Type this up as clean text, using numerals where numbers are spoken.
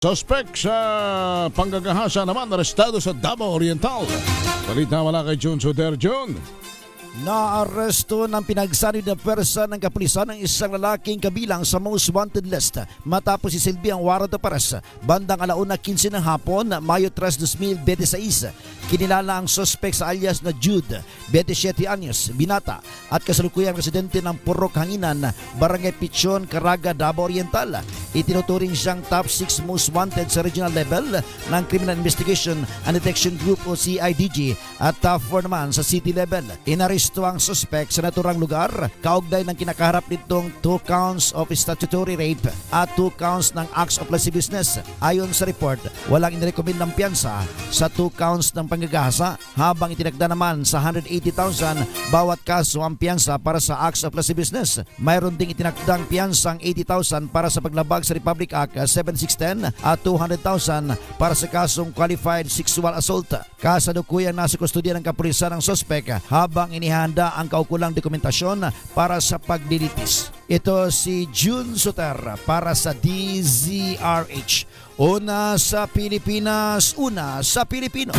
Suspect sa panggagahasa naman arestado sa Davao Oriental. Balita wala kay June Soter. June. Naaresto ng pinagsanib na pwersa ng kapulisan ng isang lalaking kabilang sa most wanted list matapos isilbi ang warrant of arrest bandang 1:15 ng hapon, Mayo 3, 2026. Kinilala ang suspect sa alias na Jude, 27 anyos, binata at kasalukuyang residente ng Purok Hanginan, Barangay Pichon, Caraga, Davao Oriental. Itinuturing siyang top 6 most wanted sa regional level ng Criminal Investigation and Detection Group o CIDG at top 4 naman sa city level. Inaresto ang suspect sa naturang lugar kaugnay ng kinakaharap nitong 2 counts of statutory rape at 2 counts ng acts of lascivious business. Ayon sa report, walang inirekomend ng piyansa sa 2 counts ng panggagahasa habang itinagda naman sa 180,000 bawat kaso ang piyansa para sa acts of lascivious business. Mayroon ding itinagdang piyansang 80,000 para sa paglabag sa Republic Act 7610 at 200,000 para sa kasong qualified sexual assault. Kasalukuyang nasa kustodiya ng kapulisan ng suspect habang inihanda ang kaukulang dokumentasyon para sa paglilitis. Ito si June Soter para sa DZRH. Una sa Pilipinas, una sa Pilipino.